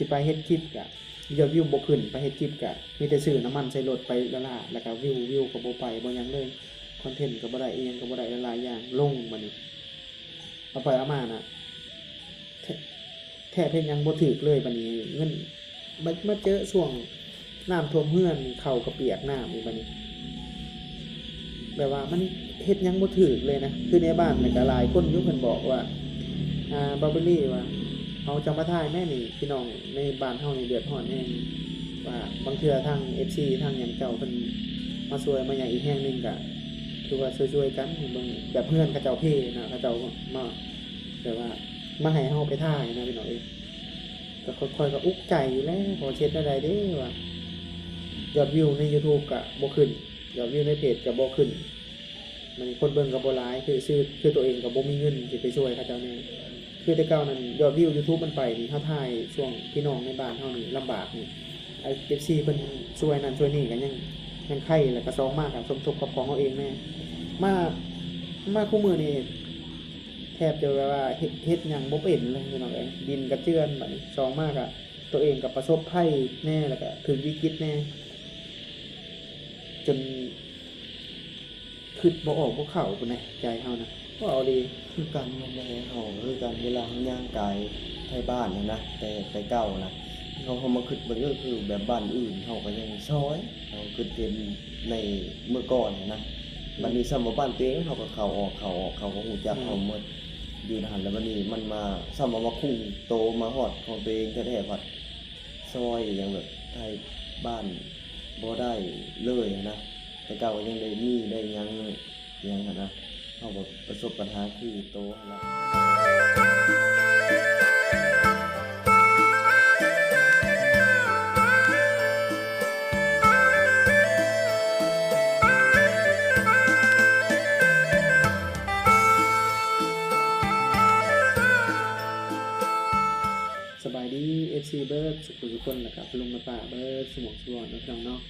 สิไปเฮ็ดคลิปก็ยอดวิวบ่ขึ้นไปเฮ็ดคลิปก็มีแต่ซื้อน้ำมันใส่รถไปละล่าแล้วก็วิวก็บ่ไปบ่หยังเลยคอนเทนต์ก็บ่ได้อีหยังก็บ่ได้หลายๆอย่างลงบัดนี้เอาไปเอามาน่ะแทบเฮ็ดหยังบ่ถูกเลยบัดนี้เงินมาเจอช่วงน้ำท่วมเรือนเข้าก็เปียกน้ำอีกบัดนี้แบบว่ามันเฮ็ดหยังบ่ถูกเลยนะคือในบ้านนี่ก็หลายคนอยู่เพิ่นบอกว่าบาร์เบอรี่ว่าเอาจังมาถ่ายแม่นี่พี่น้องในบ้านเฮานี่เดือดร้อนแฮงว่าบางเทื่อทาง FC ทางหยังเจ้าเพิ่นมาช่วยมาหยังอีกแห่งนึงก็คือว่าช่วยๆกันเบิ่งแบบเพื่อนเขาเจ้าเพนะเขาเจ้ามาแบบว่ามาให้เฮาไปถ่ายนะพี่น้องเอ้ยก็ค่อยๆก็อุกใจอยู่แล้วพอเช็ดได้เด้ว่ายอดวิวใน YouTube ก็บ่ขึ้นยอดวิวในเพจก็บ่ขึ้นมันคนเบิ่งก็บ่หลายคือตัวเองก็บ่มีเงินสิไปช่วยเขาเจ้าแน่คือแต่เก่านั้นยอดวิว YouTube มันไปนี่เฮาถ่ายช่วงพี่น้องในบ้านเฮานี่ลำบากนี่ไอ้ FC เพิ่นช่วยนั่นช่วยนี่ก็ยังไข่แล้วก็2มากก็สมทบกับของเฮาเองแน่มาคู่มือนี่แทบจะว่าเฮ็ดหยังบ่เป็นเลยพี่น้องเอ้ยดินกระเจือนบัดนี้2มากก็ตัวเองก็ประสบภัยแน่แล้วก็ถึงวิกฤตแน่จนคิดบ่ออกบ่เข้าปานใดใจเฮานะบ่เอาดี คือกันนั่นแหละเฮาคือกันเวลาเฮาย่างกายไทบ้านนะแต่เก่านะเขามาคิดเบิ่งก็คือแบบบ้านอื่นเฮาก็ยังซอยเฮาคิดเห็นในเมื่อก่อนนะบัดนี้ซ้ำว่าบ้านตัวเองเฮาก็เข้าออกเขาก็ฮู้จักเฮาหมดอยู่นั่นแล้วบัดนี้มันมาซ้ำว่ามาคุ้งโตมาฮอดของตัวเองแท้ๆพัดซอยอย่างแบบไทยบ้านบ่ได้เลยนะแต่เก่าก็ยังได้มีได้หยังหั่นนะเฮาบ่ประสบปัญหาคือโตหั่นล่ะสบายดี FC เบิร์ดทุกคนนะครับลุงมาป่าเบิร์ดสมองสวอนนะพี่น้องเนาะ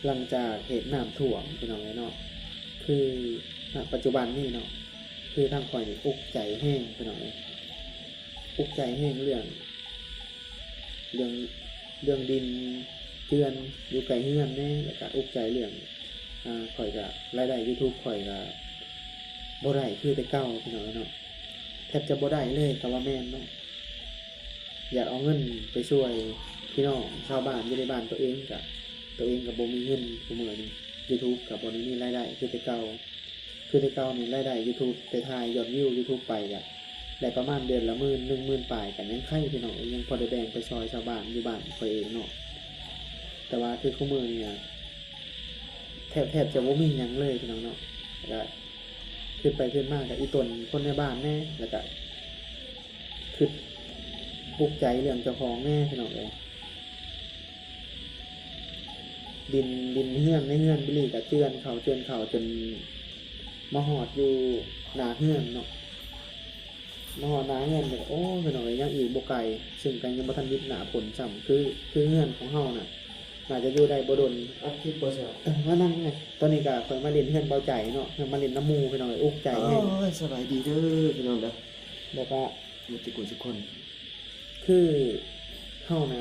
หลังจากเหตุน้ำท่วมพี่น้องเนาะคือปัจจุบันนี่เนาะคือทางข่อยนี่อุกใจแห้งพี่น้องอุกใจแห้งเรื่องดินเจือนอยู่ไกลเฮือนแน่แล้วก็อุกใจเรื่องข่อยก็รายได้ YouTube ข่อยก็บ่ได้คือแต่เก่าพี่น้องเนาะแทบจะบ่ได้เลยก็ว่าแม่นเนาะอยากเอาเงินไปช่วยพี่น้องชาวบ้านอยู่ในบ้านตัวเองก็บ่มีเงินซุมื้อนี้ YouTube ก็บ่ได้มีรายได้คือแต่เก่านี่รายได้ YouTube แต่ถ่ายยอดวิว YouTube ไปก็ได้ประมาณเดือนละ10,000 10,000ปลายก็ยังไข่พี่น้องยังพอได้แบ่งไปซอยชาวบ้านอยู่บ้านตัวเองเนาะแต่ว่าคือคุมื้อนี้แทบจะบ่มีหยังเลยพี่น้องเนาะก็ขึ้นไปขึ้นมาก็อีตนคนในบ้านแน่แล้วก็คือปลุกใจเรื่องเจ้าของแน่พี่น้องเอ้ยดินเฮือนในเฮือนบิลลี่ก็เจือนเขาจนมาหอดอยู่หน้าเฮือนเนาะมาหอดหน้าเฮือนก็โอ้พี่น้องเอ้ยยังอีกบ่ไกลซึ่งก็ยังบ่ทันมิดหน้าฝนซ้ำคือเฮือนของเฮาน่ะน่าจะอยู่ได้บ่ดนคิดบ่ซะว่านั่นไงตอนนี้ก็ค่อยมาเล่นเฮือนเบาใจเนาะมาเล่นน้ำหมู่พี่น้องเอ้ยอุกใจแฮงสบายดีเด้อพี่น้องเด้อแล้วก็ทุกคนคือเฮาน่ะ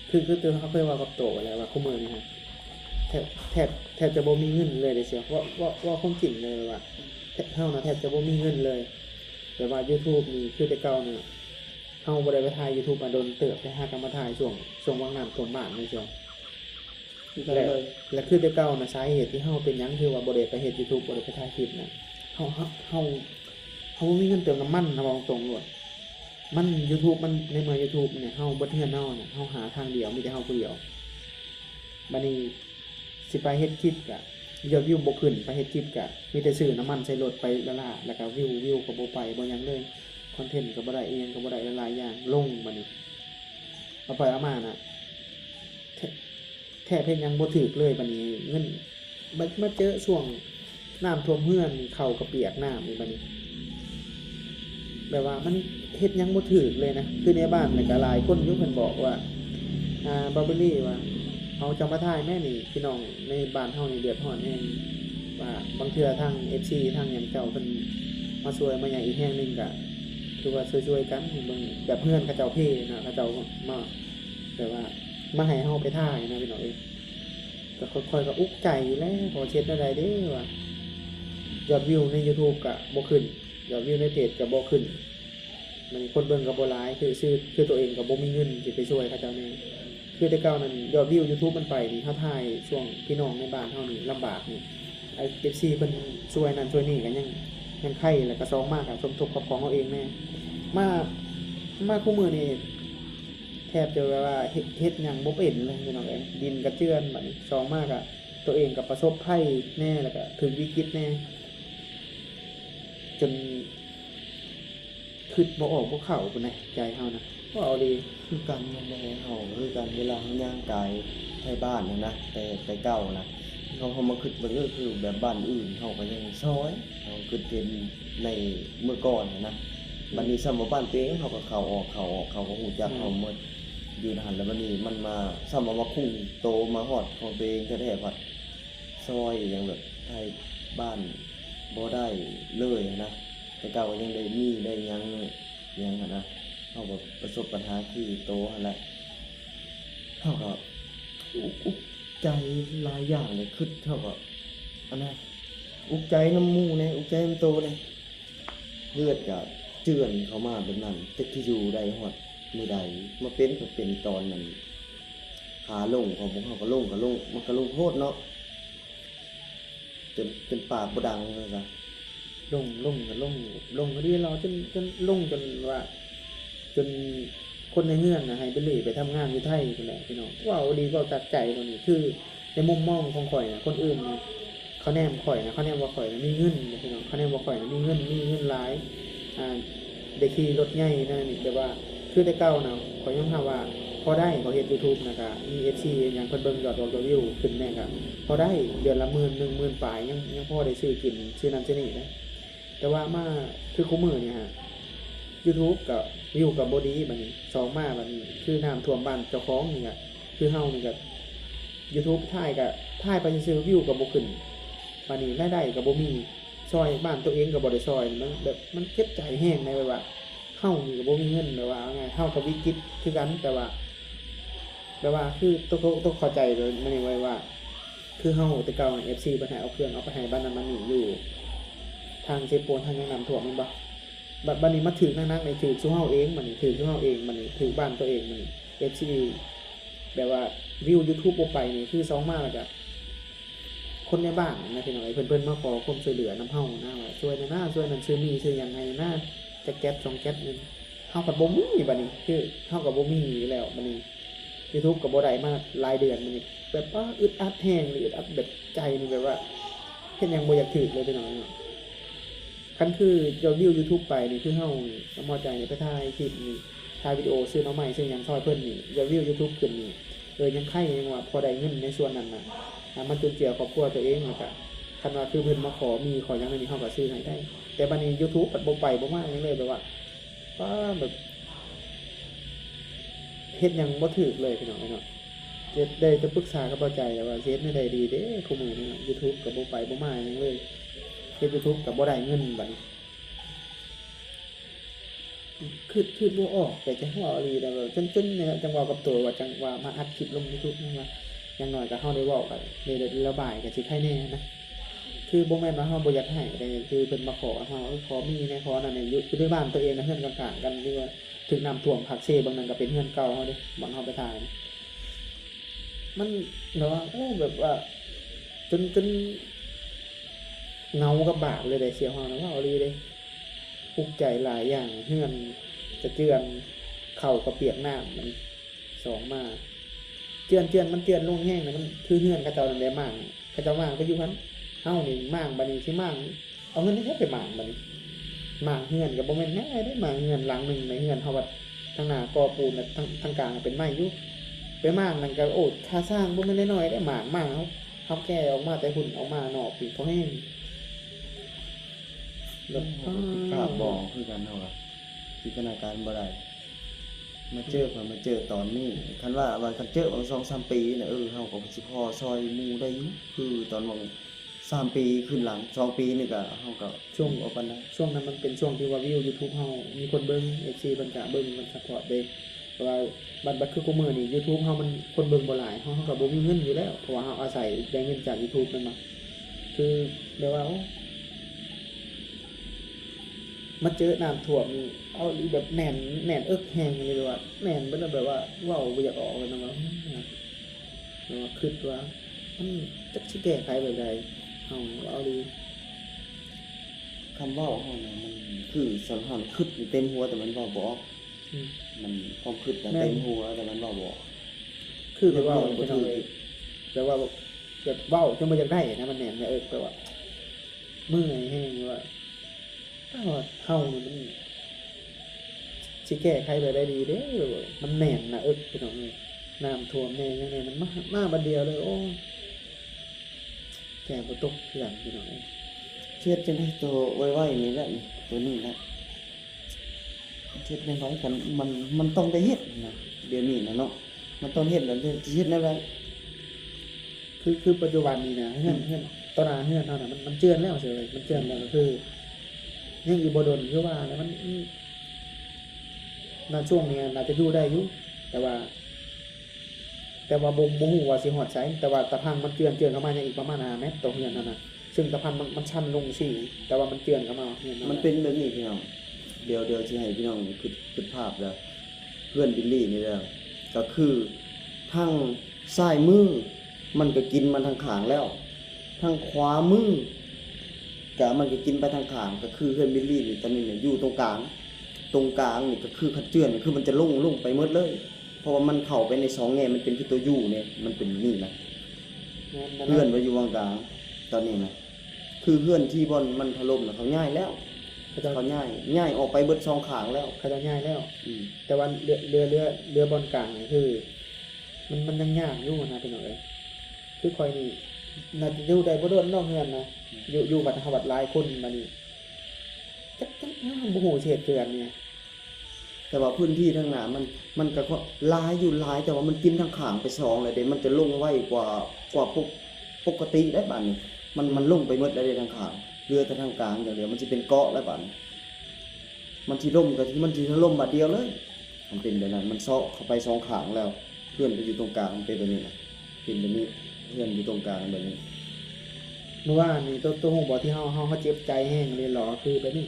คือตัวเขาเคยว่ากับโตแล้วว่าคุมื้อนี้ฮะแทบจะบ่มีเงินเลยเด้เสียว่าความจริงเลยว่าเฮาน่ะแทบจะบ่มีเงินเลยแต่ว่า YouTube นี่คือแต่เก่าเนี่ยเฮาบ่ได้ไปถ่าย YouTube มาโดนเติบแต่หากันมาถ่ายช่วงวังน้ำท่วมบ้านนี่ช่วงและคือแต่เก่าน่ะสาเหตุที่เฮาเป็นหยังคือว่าบ่ได้ไปเฮ็ด YouTube บ่ได้ไปถ่ายคลิปน่ะเฮาบ่มีเงินเติมน้ำมันนะบอกตรงๆเลยมัน YouTube มันในเมื่อ YouTube เนี่ยเฮาบ่เทื่อเนาเนี่ยเฮาหาทางเดียวมีแต่เฮาผู้เดียวบัดนี้สิไปเฮ็ดคลิปก็ยอดวิวบ่ขึ้นไปเฮ็ดคลิปก็มีแต่ซื้อน้ำมันใส่รถไปละล่าแล้วก็วิวก็บ่ไปบ่หยังเลยคอนเทนต์ก็บ่ได้อีหยังก็บ่ได้หลายๆอย่างลงบัดนี้เอาไปเอามาน่ะแทบเฮ็ดหยังบ่ถูกเลยบัดนี้เงินมาเจอช่วงน้ำท่วมเรือนเข้าก็เปียกน้ำนี่บัดนี้แบบว่ามันเฮ็ดหยังบ่ถูกเลยนะคือในบ้านนี่ก็หลายคนอยู่เพิ่นบอกว่าบาร์เบอรี่ว่าเอาจังมาถ่ายแม่นี่พี่น้องในบ้านเฮานี่เดือดร้อนแฮงว่าบางเทื่อทาง FC ทางหยังเจ้าเพิ่นมาช่วยมาหยังอีกแห่งนึงก็ คือว่าช่วยๆกันเบิ่งแบบเพื่อนเขาเจ้าเพนะเขาเจ้ามาแบบว่ามาให้เฮาไปถ่ายนะพี่น้องเอ้ยก็ค่อยๆก็อุกใจอยู่แล้วพอเช็ดได้เด้ว่ายอดวิวใน YouTube ก็บ่ขึ้นยอดวิวในเพจก็บ่ขึ้นมันคนเบิ่งก็บ่หลายคือตัวเองก็บ่มีเงินสิไปช่วยเขาเจ้าแน่คือแต่เก่านั้นยอดวิว YouTube มันไปนี่เฮาถ่ายช่วงพี่น้องในบ้านเฮานี่ลำบากนี่ไอ้ FC เพิ่นช่วยนั่นช่วยนี่ก็ยังไข่แล้วก็ซองมากอะสมทบกับของเราเองแน่มาคู่มือนี่แทบจะว่าเฮ็ดหยังบ่เป็นเลยพี่น้องเอ้ยดินกระเจือนบัดนี้ซองมากอะตัวเองก็ประสบภัยแน่แล้วก็ถึงวิกฤตแน่จนคิดบ่ออกบ่เข้าพุ่นน่ะใจเฮานะบ่เอาดี คือกันนั่นแหละเฮาคือกันเวลาเฮาย่างกายไทบ้านนะแต่เก่านะเขามาคิดเบิ่งก็คือแบบบ้านอื่นเฮาก็ยังซอยเฮาคิดเป็นในเมื่อก่อนนะบัดนี้สำหรับบ้านตัวเองเฮาก็เข้าออกเขาก็ฮู้จักเฮาหมดอยู่นั่นแล้วบัดนี้มันมาซ้ำมาคุ้งโตมาฮอดของตัวเองแท้ๆพัดซอยอหยังแบบไทบ้านบ่ได้เลยนะแต่เก่าก็ยังได้มีได้หยังหั้นนะเฮาก็ประสบปัญหาคือโตหั่นแหละเฮาก็อุกใจหลายอย่างเลยคิดเฮาก็อันนั้นอุกใจน้ำหมู่แน่อุกใจน้ำโตแน่เลือดก็เจือนเข้ามาแบบนั้นจักที่อยู่ได้ฮอดมื้อใดมาเป็นก็เป็นตอนนั้นขาลงของผมเฮาก็ลงมันก็ลงโพดเนาะจนปากบ่ดังเลยซะ ลงก็ดีเราจนลงจนว่า จนคนในเฮือนนะให้ไปเลยไปทำงานอยู่ไทยพุ่นแหละพี่น้องว้าวดีเว้าจากใจตรงนี้คือในมุมมองของข่อยนะคนอื่นนะเขาแนมข่อยนะเขาแนมว่าข่อยนะมีเงินนะพี่น้องเขาแนมว่าข่อยนะมีเงินหลายได้ขี่รถใหญ่นั่นนี่แต่ว่าคือแต่เก่านะข่อยยังหาว่าพอได้เขาเฮ็ด YouTube นะก็มี FC อย่างเพิ่นเบิ่งยอดวิวขึ้นแน่ก็พอได้เดือนละหมื่น10,000ปลายยังพอได้ซื้อกินซื้อนั่นซื้อนี่นะแต่ว่ามาคือคู่มื้อนี่ฮะ YouTube ก็วิวก็บ่ดีบัดนี้สองมาบัดนี้คือน้ำท่วมบ้านเจ้าของนี่ก็คือเฮานี่ก็ YouTube ถ่ายไปซื่อๆวิวก็บ่ขึ้นบัดนี้รายได้ก็บ่มีซอยบ้านตัวเองก็บ่ได้ซอยมันแบบมันเจ็บใจแฮงในแบบว่าเฮานี่ก็บ่มีเงินแบบว่าเอาไงเฮาก็วิกฤตคือกันแต่ว่าคือต้องเข้าใจเลยมันนี่ไว้ว่า คือเฮาแต่เก่า FC เพิ่นให้เอาเครื่องเอาไปให้บ้านนั้นบ้านนี้อยู่ทางเซโปนทางยังน้ำท่วมแม่นบ่ บัดนี้มาถึงนักๆในถือซุเฮาเองมันนี่ถือซุเฮาเองมันนี่ถือบ้านตัวเองมันนี่ FC แบบว่าวิว YouTube บ่ไปนี่คือ2มาแล้วก็คนในบ้านนะพี่น้องเพิ่นมาขอความช่วยเหลือนำเฮานะว่าช่วยหน่อยนะช่วยนั่นซื้อนี่ซื้อหยังให้นะจักแก๊ส2แก๊สนึงเฮาก็บ่มีบัดนี้คือเฮาก็บ่มีอยู่แล้วบัดนี้ YouTube ก็บ่ได้มาหลายเดือนมันนี่แบบว่าอึดอัดแฮงหรืออึดอัดแบบใจนี่แบบว่าเฮ็ดหยังบ่อยากถือเลยพี่น้องคันคือยอดวิว YouTube ไปนี่คือเฮานี่มอใจนี่ไปถ่ายคลิปนี่ถ่ายวิดีโอซื้อน้องใหม่ซื้อหยังซอยเพิ่นนี่ยอดวิว YouTube ขึ้นนี่ยังไข่ยังว่าพอได้เงินในส่วนนั้นน่ะมันจุนเจือครอบครัวตัวเองแล้วก็คันว่าคือเพิ่นมาขอหยังนี่เฮาก็ซื้อให้ได้แต่บัดนี้ YouTube ปัดบ่ไปบ่มาหยังเลยแบบว่าแบบเฮ็ดหยังบ่ถูกเลยพี่น้องเนาะได้จะปรึกษากับเบาใจแล้วว่าเฮ็ดได้ดีเด้คุมื้อนี้ YouTube ก็บ่ไปบ่มาหยังเลยเฮ็ด YouTube ก็บ่ได้เงินบัดนี้คือบ่ออกแต่จะเว้าอีหลีแล้วจนเนี่ยจังเว้ากับตัวว่าจังว่ามาอัดคลิปลง YouTube นี่ว่าอย่างน้อยก็เฮาได้เว้ากันได้ระบายก็สิใครแน่นะคือบ่แม่นว่าเฮาบ่อยากให้แต่คือเพิ่นมาขอเฮาขอมีแน่ขอนั่นนี่อยู่ในบ้านตัวเองนะเฮือนข้างๆกันที่ว่าถึงน้ำท่วมคักเซบางนั้นก็เป็นเฮือนเก่าเฮาเด้บางเฮาไปถ่ายมันแบบว่าแบบว่าจนเงากับบาปเลยได้เสียเฮานะว่าเอาอีหลีเด้ทุกข์ใจหลายอย่างเฮือนจะเจือนเข้าก็เปียกน้ำมันสองมาเจือนมันเจือนลงแห้งนะมันคือเฮือนเขาเจ้านั่นแหละมั่งเขาเจ้ามั่งก็อยู่คั่นเฮานี่มั่งบัดนี้สิมั่งเอาเงินที่แท้ไปมั่งบัดนี้มั่งเฮือนก็บ่แม่นง่ายเด้มั่งเฮือนหลังนึงในเฮือนเฮาว่าทางหน้าก่อปูนน่ะทางกลางเป็นไม้อยู่ไปมั่งนั่นก็โอ้ค่าสร้างบ่แม่นน้อยๆได้มั่งเฮาแก่ออกมาแต่หุ่นออกมานอกปีกพอแห้งแบบกล้าบอกคือกันเฮาอะจินตนาการบ่ได้มาเจอตอนนี้คันว่าคันเจอบาง2-3 ปีน่ะเฮาก็สิพอซอยหมู่ได้อยู่คือตอนว่า 3 ปีขึ้นหลัง2 ปีนี่ก็เฮาก็ ช่วง บ่ปานใด ช่วงนั้นมันเป็นช่วงที่ว่าวิว YouTube เฮามีคนเบิ่ง FC เพิ่นก็เบิ่งมันซัพพอร์ตเด้เพราะว่าบัดคือกูมื้อนี้ YouTube เฮามันคนเบิ่งบ่หลายเฮาก็บ่มีเงินอยู่แล้วเพราะว่าเฮาอาศัยได้เงินจาก YouTube นั่นมาคือแบบว่าโอ้มาเจอน้ำท่วมนี่เอาอีแบบแน่นแน่นเอิกแฮงเลยว่าแน่นเบิดแล้วแบบว่าเว้าบ่อยากออกเลยนะว่าแบบว่าคิดว่ามันจักสิแก้ไขแบบใดเฮาเอาดี คำเว้าเฮาน่ะมันคือสังหารคิดอยู่เต็มหัวแต่มันเว้าบ่ออก อืม มันความคิดน่ะ แม่น เต็มหัวแต่มันเว้าบ่ออก คือแบบว่า เรื่องบ่ถูก แต่ว่าแบบเว้าจนบ่อยากได้นะมันแน่นแปลว่าเมื่อยแฮงว่าถ้าว่าเฮานี่มันสิแก้ไขไปได้ดีเด้มันแน่นนะพี่น้องเอ้ยน้ำท่วมแน่จังไดมันมาบัดเดียวเลยโอ้แก้บ่ตกเทื่อนพี่น้องเอ้ย เฮ็ดจังได๋ตัวไวๆนี่แหละนี่ตัวนี้แหละเฮ็ดได้ไวกันมันต้องได้เฮ็ดนะเดี๋ยวนี้นะเนาะมันต้องเฮ็ดแล้วสิเฮ็ดแนวใด คือปัจจุบันนี้นะเฮือนตอนหน้าเฮือนเฮาน่ะมันเจือนแล้วเฉยมันเจือนแล้วก็คือยังอีบ่ดนคือว่าแล้วมันณช่วงนี้น่าจะอยู่ได้อยู่แต่ว่าบ่ฮู้ว่าสิฮอดไสแต่ว่าตะพังมันเจือนเข้ามายังอีกประมาณ5เมตรต่อเฮือนนั่นน่ะซึ่งตะพังมันชันลงสิแต่ว่ามันเจือนเข้ามาเฮือน มันเป็นแบบนี้พี่น้องเดี๋ยวสิให้พี่น้องคิดภาพแล้วเพื่อนบิลลี่นี่แหละก็คือทางซ้ายมือมันก็กินมาทางข้างแล้วทางขวามือก็มันก็กินไปทางข้างก็คือเพื่อนบิลลี่นี่ตอนนี้เนี่ยอยู่ตรงกลางนี่ก็คือคัดเจือนคือมันจะลงไปหมดเลย เพราะว่ามันเข้าไปใน2แง่มันเป็นคือตัวยูเนี่ยมันเป็นนี่นะเพื่อนไว้อยู่กลางตอนนี้นะคือเพื่อนที่บอนมันถล่มน่ะเขาย้ายแล้ว เขาย้ายออกไปเบิด2ข้างแล้ว เขาจะง่ายแล้ว อืม แต่ว่าเรือบอลกลางนี่คือ มันยังยากอยู่นะพี่น้องเอ้ยคือคอยนี่น่าจะอยู่ได้บ่โดนนอกเฮือนนะอยู่บัดหวัดหลายคนมานี่จักบ่ฮู้สิเฮ็ดเกินเนี่ย แต่ว่าพื้นที่ทางหน้ามันก็หลายอยู่หลายแต่ว่ามันกินทางข้างไป2เลยเด้มันจะลงไวกว่าปกติได้บัดนี้มันลงไปหมดแล้วเด้ทางข้างเรือแต่ทางกลางอย่างเดียวมันสิเป็นเกาะแล้วบัดนี้มันสิล่มก็มันสิถล่มบัดเดียวเลยมันเป็นแบบนั้นมันเซาะเข้าไป2ข้างแล้วเพื่อนก็อยู่ตรงกลางมันเป็นแบบนี้นะเป็นแบบนี้เพื่อนอยู่ตรงกลางแบบนี้ เมื่อวานนี่ตัวฮู้บ่ที่เฮาเจ็บใจแฮงเลยหรอคือแบบนี้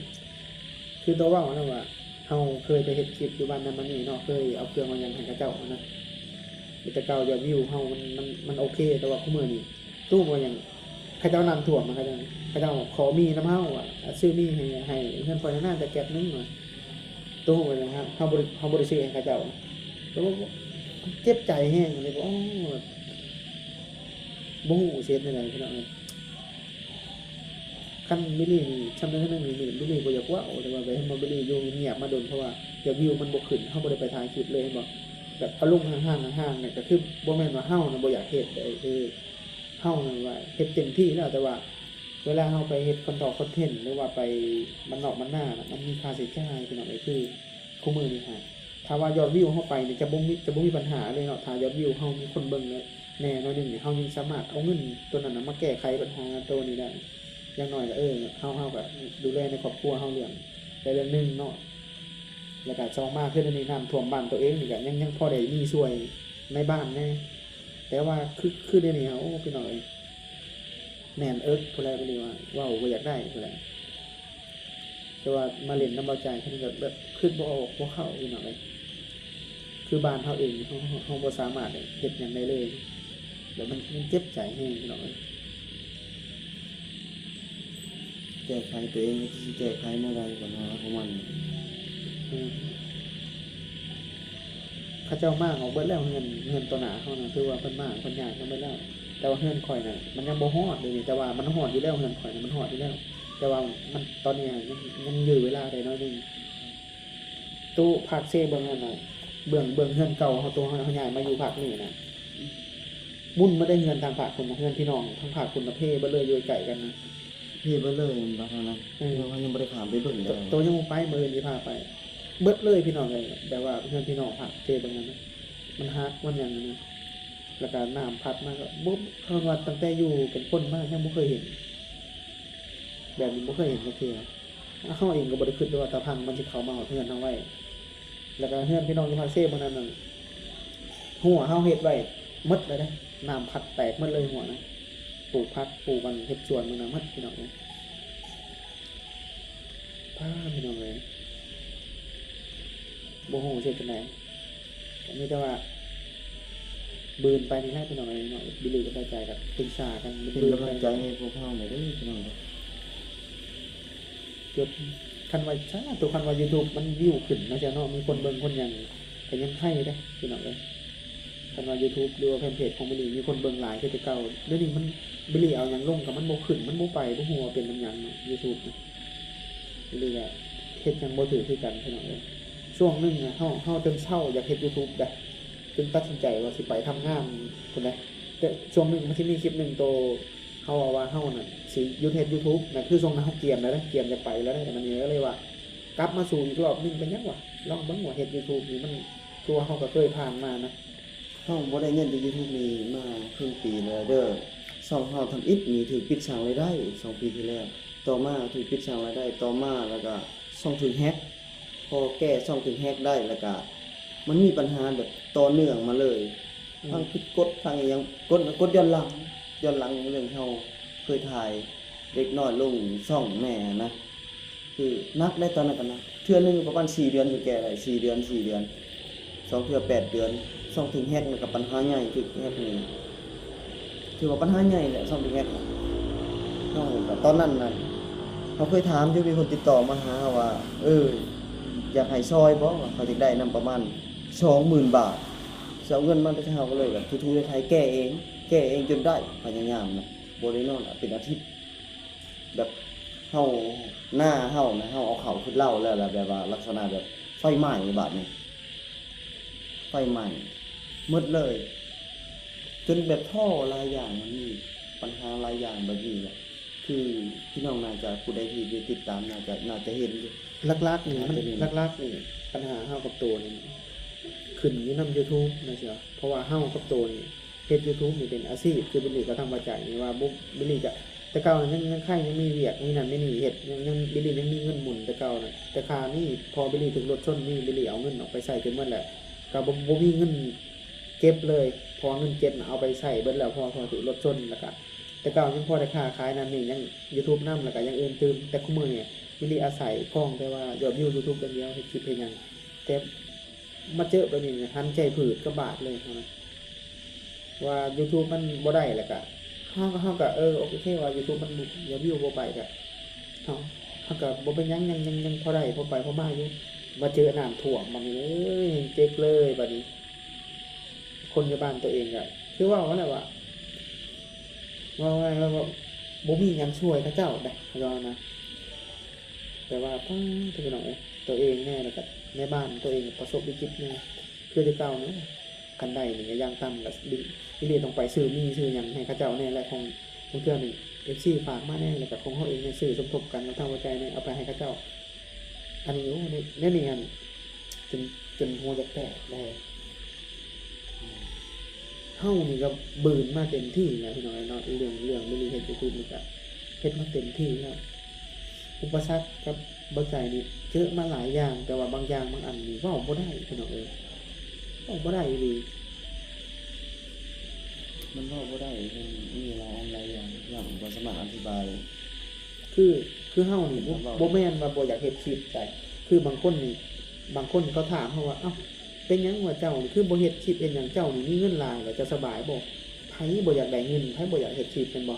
คือตัวเว้านะว่าเฮาเคยไปเฮ็ดคลิปอยู่บ้านนั้นมานี่เนาะเคยเอาเครื่องมายังให้เขาเจ้านะแต่เก่ายอดวิวเฮามันโอเคแต่ว่าคุมื้อนี้ตู้บ่ยังเขาเจ้าน้ำท่วมนะเขาเจ้าขอมีน้ำเฮาอ่ะซื้อมีให้เพิ่นปล่อยหน้าจะแก็บนึงว่าตู้บ่ยังครับเฮาบ่ได้ซื้อให้เขาเจ้าแล้วเจ็บใจแฮงเลยว่าบ่ฮู้สิเฮ็ดจังได๋พี่น้องเอ้ยคันบิลลี่นี่ชำนาญนึงนี่บิลลี่บ่อยากเว้าแต่ว่าไปให้มันบิลลี่อยู่เงียบมาโดนเพราะว่ายอดวิวมันบ่ขึ้นเฮาบ่ได้ไปถ่ายคลิปเลยเห็นบ่แบบเอาลงห่างๆเนี่ยก็คือบ่แม่นว่าเฮาน่ะบ่อยากเฮ็ดคือเฮาน่ะว่าเฮ็ดเต็มที่แล้วแต่ว่าเวลาเฮาไปเฮ็ดคอนเทนต์หรือว่าไปมันนอกมันหน้าน่ะมันมีค่าใช้จ่ายพี่น้องเอ้ยคือคู่มือนี่ฮะถ้าว่ายอดวิวเฮาไปนี่จะบ่มีปัญหาเลยเนาะถ้ายอดวิวเฮามีคนเบิ่งแน่น้อยนึงนี่เฮายังสามารถเอาเงินตัวนั้นน่ะมาแก้ไขปัญหาตัวนี้ได้ อย่างน้อยก็เฮาก็ดูแลในครอบครัวเฮาเรื่องได้เรื่องนึงเนาะแล้วก็2มาขึ้นอันนี้น้ำท่วมบ้านตัวเองนี่ก็ยังพอได้มีช่วยในบ้านแน่แต่ว่าคือเดี๋ยวนี้โอ้พี่น้อยแน่นเอิกผู้ใดบ่รู้ว่าเว้าบ่อยากได้ผู้ใดแต่ว่ามาเล่นน้ำเบาใจเพิ่นก็แบบขึ้นบ่ออกบ่เข้าพี่น้อยคือบ้านเฮาเองเฮาบ่สามารถเฮ็ดหยังได้เลยแล้วมันเจ็บใจแฮงพี่น้อย แก้ไขตัวเองที่แก้ไขเมื่อไรปัญหาของมัน เขาเจ้ามากออกเบิดแล้วเงินตัวหนาเขานะคือว่าเพิ่นมากเพิ่นยากเบิดแล้วแต่ว่าเฮือนข่อยน่ะมันยังบ่ฮอดเลยนี่แต่ว่ามันฮอดอยู่แล้วเฮือนข่อยน่ะมันฮอดอยู่แล้ว แต่ว่ามันตอนนี้ยังยื้อเวลาได้น้อยนึงตู้ภาคเซเบิ่งนั่นน่ะเบื้องเฮือนเก่าเฮาตัวเฮาย้ายมาอยู่ภาคนี้น่ะมุ่นมาได้เฮือนทางภาคคนน่ะเฮือนพี่น้องทางภาคคนประเภทบ่เลยอยู่ไกลกันนะ พี่เบ่เลยมันบ่เท่านั้นเรายังบ่ได้ถามไปเบิ่งเลย ตัวยังบ่ไปมื้อนี้พาไป เบิดเลยพี่น้องเลยแบบว่าเฮือนพี่น้องภาคเซเบิ่งนั่นน่ะมันฮักมันหยังนะแล้วก็น้ำพัดมาก็บ่เพิ่นว่าตั้งแต่อยู่เป็นคนมายังบ่เคยเห็น แบบนี้บ่เคยเห็นจักเทื่อเฮาเองก็บ่ได้คิดด้วยว่าตาพังมันสิเข้ามาฮอดเฮือนเฮาไว้แล้วก็เฮือนพี่น้องที่ภาคเซมื้อนั้นน่ะหัวเฮาเฮ็ดไว้หมดเลยเด้น้ำพัดแตกหมดเลยหัวนะปลูกพักปลูกมันเฮ็ดสวนมื้อนั้นหมดพี่น้องเอ้ยพาพี่น้องเอ้ยบ่ฮู้สิเฮ็ดจังได๋ก็มีแต่ว่าบืนไปนี่แหละพี่น้องเอ้ยเนาะบิลลี่ก็เข้าใจกันปรึกษากัน เป็น บืน กำ ไป ลังใจให้พวกเราหน่อยเด้อพี่น้องเด้อ จดคันว่าช้าตัวคันว่า YouTube มันวิวขึ้นนะจ๊ะเนาะมีคนเบิ่งคนหยังก็ยังไทยเด้พี่น้องเอ้ยคันว่า YouTube หรือว่าแฟนเพจของบิลลี่มีคนเบิ่งหลายคือแต่เก่าเดี๋ยวนี้มันบิลลี่เอาหยังลงก็มันบ่ขึ้นมันบ่ไปบ่ฮู้ว่าเป็นมันหยังเนาะ YouTube นะบิลลี่ก็เฮ็ดหยังบ่ถูกคือกันพี่น้องเอ้ยช่วงหนึงอะเฮาจนเศร้าอยากเฮ็ด YouTube ได้จนตัดสินใจว่าสิไปทำงานพุ่นแหละแต่ช่วงหนึงมันสิมีคลิปหนึงโตเฮาว่าเฮาน่ะสิหยุดเฮ็ด YouTube น่ะคือช่วงนั้นเฮาเกียมแล้วนะเกียมจะไปแล้วแต่มันก็เลยว่ากลับมาสู่อีกรอบนึงเป็นยังวะลองเบิ่งว่าเฮ็ด YouTube นี่มันตัวเฮาก็เคยผ่านมานะ เฮาบ่ได้เงินจาก YouTube นี่มาครึ่งปีแล้วเด้อช่องเฮาทำอิฐนี่ถูกปิดสร้างรายได้2ปีที่แล้วต่อมาถูกปิดสร้างรายได้ต่อมาแล้วก็ช่องถูกแฮ็กพอแก้ช่องถูกแฮ็กได้แล้วก็มันมีปัญหาแบบต่อเนื่องมาเลยทั้งผิดกฎทั้งอีหยังกฎย้อนหลังเรื่องเฮาเคยถ่ายเด็กน้อยลงช่องแม่นะคือนักได้ตอนนั้นกันนะเทื่อนึงประมาณ4เดือนถึงแก้ได้4เดือน2เทื่อ8เดือนช่องถึงแฮ็กแล้วก็ปัญหาใหญ่คือแฮ็กนี่ถือว่าปัญหาใหญ่แหละช่องถึงแฮ็กเฮาก็ตอนนั้นน่ะเขาเคยถามอยู่มีคนติดต่อมาหาว่าอยากให้ซอยบ่ว่าเขาสิได้นำประมาณ 20,000 บาทสิเอาเงินมาแต่เฮาก็เลยแบบทูๆไทยๆแก้เองจนได้พยายามนะบ่ได้นอนเป็นอาทิตย์แบบเฮาหน้าเฮานะเฮาเอาเข้าขึ้นเล่าแล้วแบบว่าลักษณะแบบไฟไหม้บาดนี้ไฟไหม้หมดเลย จนแบบท่อหลายอย่างมันมีปัญหาหลายอย่างแบบนี้แหละคือพี่น้องน่าจะผู้ใดที่ติดตามน่าจะเห็นอยู่ ลักๆนี่มันลักๆนี่ปัญหาเฮากับตัวนี่ขึ้นอยู่นำ YouTube นะจ๊ะเพราะว่าเฮากับตัวนี่เฮ็ด YouTube นี่เป็นอาชีพคือบิลลี่ก็ทำมาจากนี่ว่าบ่บิลลี่ก็แต่เก่านั้นยังใครยังมีเวียกมีนั่นมีนี่เฮ็ดยังบิลลี่ยังมีเงินหมุนแต่เก่าน่ะแต่คานี่พอบิลลี่ถึงรถชนนี่บิลลี่เอาเงินออกไปใช้จนหมดแล้วก็บ่มีเงินเก็บเลยพอเงินเก็บน่ะเอาไปใช้เบิดแล้วพอถึงรถชนแล้วก็แต่เก่ายังพอได้ค้าขายนั่นนี่ยัง YouTube นำแล้วก็ยังอื่นตื่มแต่คุมื้อนี่บิลลี่อาศัยคล่องแต่ว่ายอดวิว YouTube อย่างเดียวเฮ็ดคลิปเฮ็ดหยังแต่มาเจอแบบนี้หันใจผืดก็บาดเลยนะว่า YouTube มันบ่ได้แล้วก็เฮาก็โอเคว่า YouTube มันยอดวิวบ่ไปก็เฮาก็บ่เป็นหยังยังพอได้พอไปพอมาอยู่มาเจอน้ำท่วมมันเอ้ยเจ๊กเลยบัดนี้คนในบ้านตัวเองก็คือว่าว่าแหละว่าบ่มีหยังช่วยเขาเจ้าได้ยอมนะแต่ว่าป้าตัวน้อยตัวเองแน่แล้วก็ในบ้านตัวเองประสบวิกฤตแน่คือที่เก่าเนาะกันได้นี่ก็ย่างต่ำก็บิลลี่ต้องไปซื้อซื้อหยังให้เขาเจ้าแน่และของเพื่อนนี่ FC ฝากมาแน่แล้วก็ของเฮาเองเนี่ยซื้อสมทบกันกับทางหัวใจเนี่ยเอาไปให้เขาเจ้าอันนี้โอ้นี่อันจนหัวจะแตกได้เฮานี่ก็บืนมาเต็มที่แล้วพี่น้อยเนาะเรื่องบิลลี่เฮ็ด YouTube นี่ก็เฮ็ดมาเต็มที่แล้วอุปสรรคกับบ่ใจนี่เจอมาหลายอย่างแต่ว่าบางอย่างบางอันนี่เว้าบ่ได้พี่น้องเอ้ยเว้าบ่ได้อีหลี มันก็บ่ได้มันมีหลายอย่างบ่สามารถอธิบาย คือเฮานี่บ่แม่นว่าบ่อยากเฮ็ดคลิปแต่คือบางคนนี่บางคนเขาถามเฮาว่าเอ้าเป็นหยังว่าเจ้านี่คือบ่เฮ็ดคลิปเป็นหยังเจ้านี่มีเงินหลายแล้วจะสบายบ่ไผบ่อยากได้เงินไผบ่อยากเฮ็ดคลิปแม่นบ่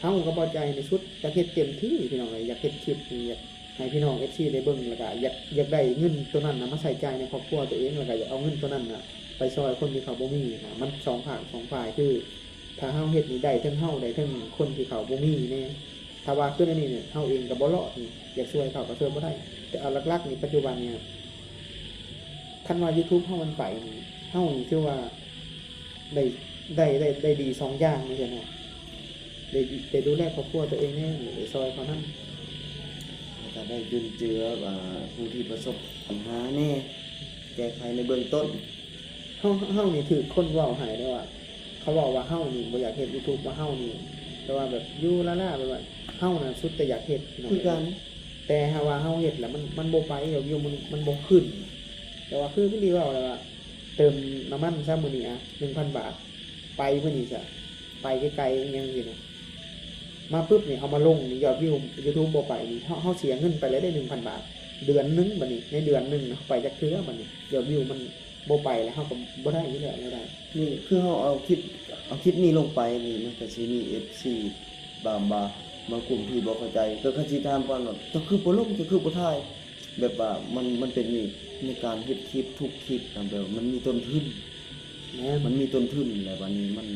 เฮาก็พอใจในชุดอยากเฮ็ดเต็มที่พี่น้องเอ้ยอยากเฮ็ดคลิปนี่อยากให้พี่น้อง FC ได้เบิ่งแล้วก็อยากได้เงินตัวนั้นน่ะมาใส่ใจในครอบครัวตัวเองแล้วก็อยากเอาเงินตัวนั้นน่ะไปช่วยคนที่เขาบ่มีนะมันสองฝ่ายคือถ้าเฮาเฮ็ดนี่ได้ทั้งเฮาได้ทั้งคนที่เขาบ่มีแน่ถ้าว่าคืออันนี้เนี่ยเฮาเองก็บ่รอดนี่อยากช่วยเขาก็ช่วยบ่ได้แต่เอาหลักๆนี่ปัจจุบันเนี่ยคันว่า YouTube เฮามันไปนี่เฮานี่ถือว่าได้ดีสองอย่างนี่แหละเนาะได้ดูแลครอบครัวตัวเองแน่ได้ช่วยเขานำ จะได้จุนเจือผู้ที่ประสบปัญหาแน่แก้ไขในเบื้องต้น เฮานี่ถือคนเว้าให้ได้ว่าเขาบอกว่าเฮานี่บ่อยากเฮ็ด YouTube ว่าเฮานี่ แต่ว่าแบบอยู่ล่าๆแบบว่าเฮาน่ะสุดแต่อยากเฮ็ดพี่น้ง คือกัน แต่หาว่าเฮาเฮ็ดแล้วมันบ่ไปเดี๋ยววิวมันบ่ขึ้น แต่ว่าคือพี่ดีว่าแล้วว่า เติมน้ำมันซะมื้อนี้อ่ะ 1,000 บาท ไปมื้อนี้จ้ะไปไกลๆอิหยังจังซี่นะมาปุ๊บนี่เอามาลงนี่ยอดวิว YouTube บ่ไปนี่เฮาเสียเงินไปเลยได้ 1,000 บาท เดือนหนึงบัดนี้ในเดือนหนึงนะไปจักเทื่อบัดนี้ยอดวิวมันบ่ไปแล้วเฮาก็บ่ได้อยู่แล้วบ่ได้ นี่คือเขาเอาคลิปนี้ลงไปนี่มันก็สิมี FC บางกลุ่มที่บ่เข้าใจก็เขาสิถามว่าจะคือบ่ลงจะคือบ่ถ่ายแบบว่ามันเป็นนี่ในการเฮ็ดคลิปทุกคลิปนะแบบมันมีต้นทุน แม่ มันมีต้นทุนแล้ววันนี้มัน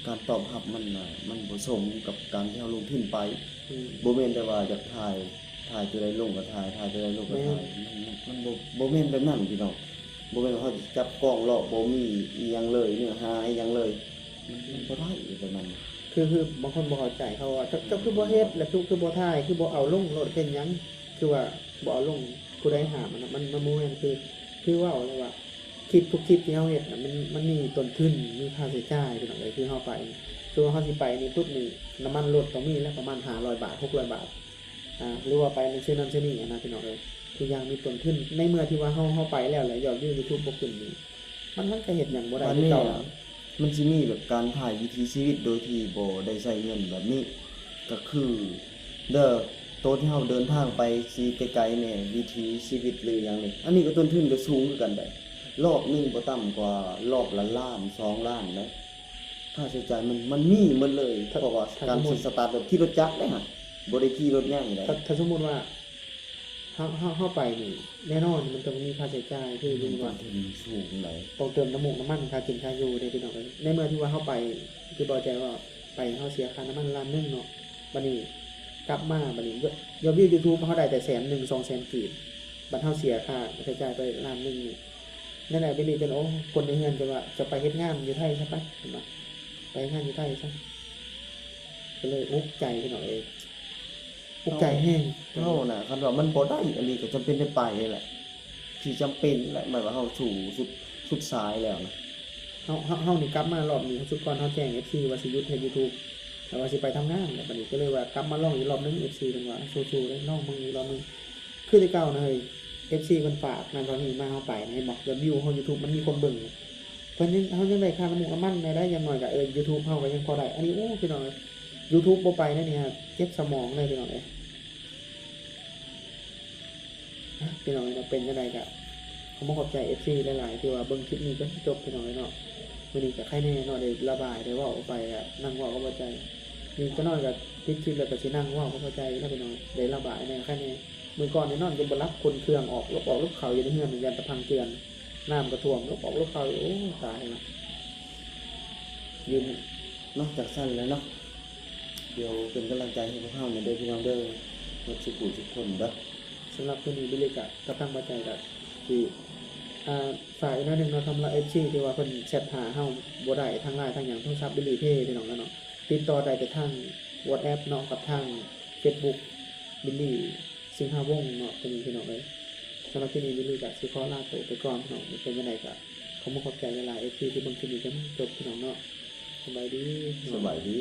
การตอบรับมันน่ะมันบ่สมกับการที่เราลงทุนไป อืม บ่แม่นแต่ว่าอยากถ่ายจะได้ลงก็ถ่ายจะได้ลงก็ถ่ายมันบ่แม่นแบบนั้นพี่น้องบ่แม่นว่าเขาจะจับกล้องเลาะบ่มีอีหยังเลยเนื้อหาอีหยังเลยมันบ่ได้แบบนั้น คือบางคนบ่เข้าใจเขาว่าเจ้าคือบ่เฮ็ดแล้วคือบ่ถ่ายคือบ่เอาลงโลดเป็นหยังคือว่าบ่เอาลงผู้ใดหามันบ่แม่นคือเว้าเลยว่าคลิปทุกคลิปที่เฮาเฮ็ดน่ะมันมีต้นทุนมีค่าใช้จ่ายพี่น้องเอ้ยคือเฮาไปคือว่าเฮาสิไปนี่ปุ๊บนี่น้ำมันรถต้องมีแล้วประมาณ500 บาท600 บาทหรือว่าไปในซื้อนั่นซื้อนี่นะพี่น้องเอ้ยทุกอย่างมีต้นทุนในเมื่อที่ว่าเฮาไปแล้วแล้วยอดวิว YouTube บ่ขึ้นนี่มันก็เฮ็ดหยังบ่ได้ อัน คือ นี้ เก่า มันสิมีแบบการถ่ายวิถีชีวิตโดยที่บ่ได้ใช้เงินแบบนี้ก็คือโตที่เฮาเดินทางไปสิไกลๆเนี่ยวิถีชีวิตหรือหยังนี่อันนี้ก็ต้นทุนก็สูงคือกันได้รอบหนึงบ่ต่ำกว่ารอบละล้าน2ล้านนะค่าใช้จ่ายมันมีหมดเลยเพราะว่าการสิสตาร์ทแบบขี่รถจักรได้ฮะบ่ได้ขี่รถย่างได้ ถ้าสมมุติว่าเฮาไปนี่แน่นอนมันต้องมีค่าใช้จ่ายคือ เป็ เรื่ น อง กา ว่า รทุนสูงไหลาย ต้องเติมน้ำมันค่ากินค่าอยู่ได้พี่น้องเอ้ยในเมื่อที่ว่าเฮาไปคือบ่ใจว่าไปเฮาเสียค่าน้ำมันล้านหนึงเนาะบัดนี้กลับมาบัดนี้ยอดวิว YouTube เฮาได้แต่แสนหนึ่ง2แสนกีบบัดเฮาเสียค่าใช้จ่ายไปล้านหนึงนี่นั่นแหละไปนี่เป็นโอ้คนในเฮือนจะว่าจะไปเฮ็ดงานอยู่ไทยซะไปเห็นบ่ไปงานอยู่ไทยซะก็เลยอุกใจพี่น้องเอ้ยอุกใจแฮง เฮาน่ะคันว่ามันบ่ได้อันนี้ก็จำเป็นได้ไปแหละที่จำเป็นแหละหมายว่าเฮาสู่สุดสายแล้วนะ เฮานี่กลับมารอบนี้สุดก่อนเฮาแจ้ง FC ว่าสิหยุดเฮ็ด YouTube แต่ว่าสิไปทำงานแล้วบัดนี้ก็เลยว่ากลับมาลองอีกรอบนึง FC เพิ่นว่าสู้ๆเด้อลองมึงอีกรอบนึงคือแต่เก่านะเฮ้ย FC เพิ่นฝากนั่นตอนนี้มาเฮาไปนะเห็นบ่ยอดวิวเฮา YouTube มันมีคนเบิ่งเพิ่นยังเฮายังได้ค่าน้ำมันได้อย่างน้อยก็YouTube เฮาก็ยังพอได้อันนี้โอ้พี่น้องเอ้ย YouTube บ่ไปนะเนี่ยเจ็บสมองเลยพี่น้องเอ้ยพี่น้องเอ้ยเนาะเป็นจังไดก็ขอขอบใจ FC หลายๆที่ว่าเบิ่งคลิปนี้จนจบพี่น้องเอ้ยเนาะ มื้อนี้ก็ใครแน่เนาะได้ระบายได้เว้าออกไปก็นั่งเว้าก็บ่ใจนี่ก็น้อยก็ติดคลิปแล้วก็สินั่งเว้าก็บ่ใจเนาะพี่น้องได้ระบายแน่ใครแน่มื้อก่อนนี่นอนจนบ่หลับคนเครื่องออกลบเข้าอยู่ในเฮือนยันตะพังเตือนน้ำก็ท่วมลบเข้าโอ้ตายละยืน นอกจากสั้นแล้วเนาะเดี๋ยวเป็นกำลังใจให้พวกเฮาเนี่ยเด้อพี่น้องเด้อหมดทุกผู้ทุกคนเด้อ สำหรับมื้อนี้บิลิกก็ตั้งบ่ใจก็สิฝากอีกหน่อยหนึงเนาะสำหรับ FC ที่ว่าเพิ่นแชทหาเฮาบ่ได้ทาง LINE ทางหยังโทรศัพท์บิลลี่เพย์พี่น้องเนาะติดต่อได้แต่ทาง WhatsApp เนาะกับทาง Facebook บิลลี่สิงหาวงศ์เนาะตัวนี้พี่น้องเอ้ยสำหรับที่นี้บิลลี่ก็สิขอลาตัวไปก่อนพี่น้องเป็นจังไดก็ขอบคุณขอบใจหลายๆ FC ที่เบิ่งคลิปนี้จนจบพี่น้องเนาะสบายดี สบายดี